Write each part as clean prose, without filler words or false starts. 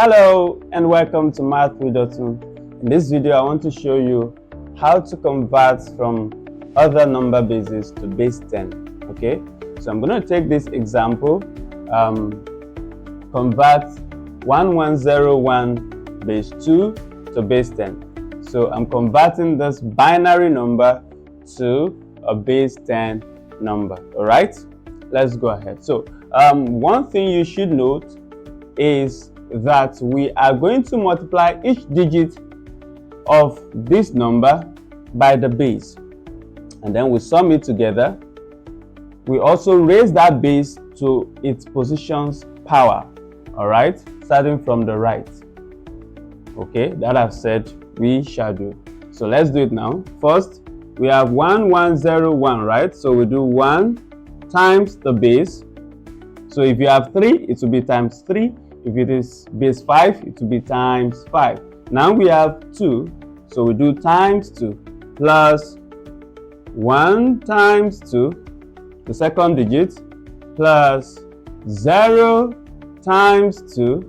Hello and welcome to Math with Dotun. In this video, I want to show you how to convert from other number bases to base 10. Okay, so I'm going to take this example, convert 1101 base 2 to base 10. So I'm converting this binary number to a base 10 number. All right, let's go ahead. So one thing you should note is that we are going to multiply each digit of this number by the base, and then we sum it together. We also raise that base to its position's power. All right, starting from the right. Okay, that I've said we shall do. So let's do it now. First, we have 1101, right? So we do 1 times the base. So if you have 3, it will be times 3. If it is base 5, it will be times 5. Now we have 2, so we do times 2 plus 1 times 2, the second digit, plus 0 times 2,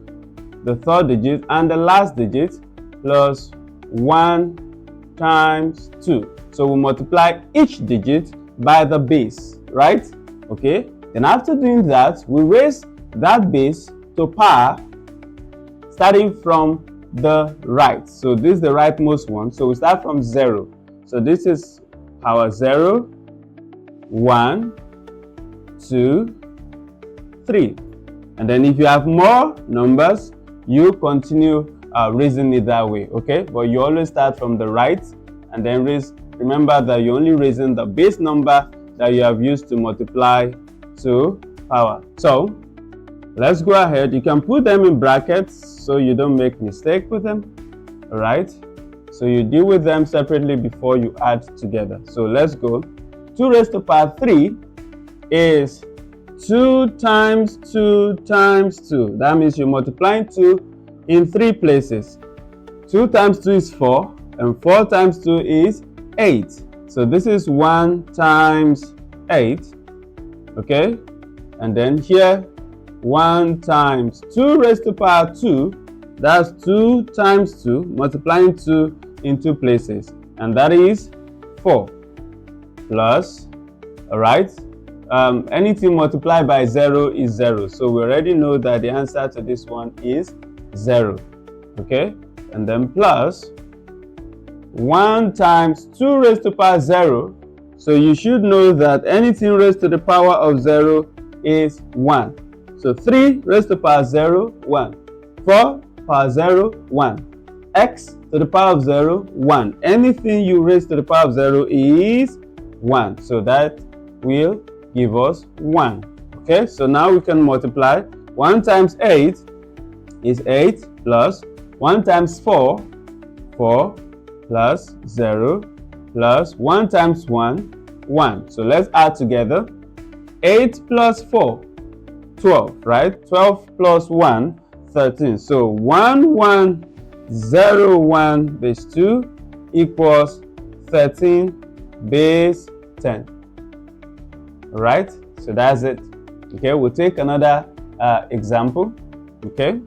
the third digit, and the last digit, plus 1 times 2. So we multiply each digit by the base, right? Okay, then after doing that, we raise that base to power starting from the right. So this is the rightmost one. So we start from 0. So this is power 0, 1, 2, 3. And then if you have more numbers, you continue raising it that way. Okay, but you always start from the right and then raise. Remember that you're only raising the base number that you have used to multiply to power. So let's go ahead. You can put them in brackets so you don't make mistake with them. All right, so you deal with them separately before you add together. So let's go. 2 raised to power 3 is 2 times 2 times 2. That means you're multiplying 2 in 3 places. 2 times 2 is 4, and 4 times 2 is 8. So this is 1 times 8. Okay, and then here 1 times 2 raised to power 2, that's 2 times 2, multiplying 2 in 2 places, and that is 4, plus, all right, anything multiplied by 0 is 0, so we already know that the answer to this one is 0, okay, and then plus 1 times 2 raised to power 0, so you should know that anything raised to the power of 0 is 1. So 3 raised to power 0, 1. 4 power 0, 1. X to the power of 0, 1. Anything you raise to the power of 0 is 1. So that will give us 1. Okay, so now we can multiply. 1 times 8 is 8, plus 1 times 4, 4, plus 0, plus 1 times 1, 1. So let's add together. 8 plus 4, 12, right? 12 plus 1, 13. So 1101 base 2 equals 13 base 10. All right, so that's it. Okay, we'll take another example, okay,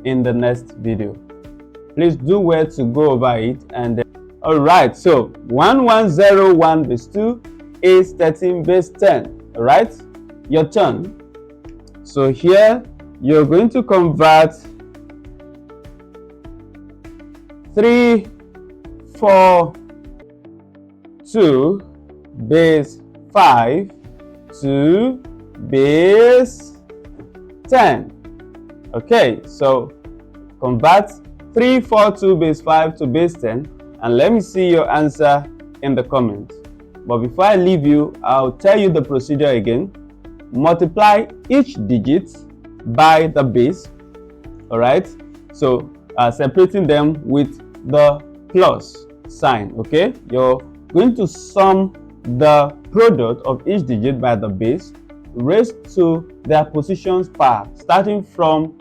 in the next video. Please do well to go over it. And all right, so 1101 base 2 is 13 base 10. All right, your turn. So here you're going to convert 3, 4, 2 base 5 to base 10. Okay, so convert 3, 4, 2 base 5 to base 10, and let me see your answer in the comments. But before I leave you, I'll tell you the procedure again. Multiply each digit by the base. All right, so separating them with the plus sign. Okay, you're going to sum the product of each digit by the base raised to their positions power, starting from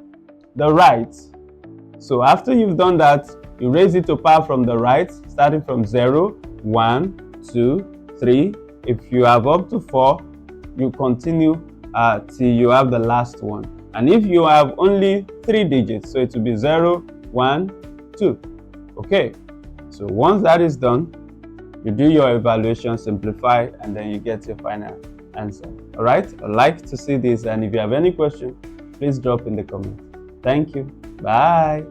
the right. So after you've done that, you raise it to power from the right, starting from 0, 1, 2, 3. If you have up to 4, you continue till you have the last one. And if you have only 3 digits, so it will be 0, 1, 2. Okay, so once that is done, you do your evaluation, simplify, and then you get your final answer. All right, I'd like to see this, and if you have any question, please drop in the comments. Thank you. Bye.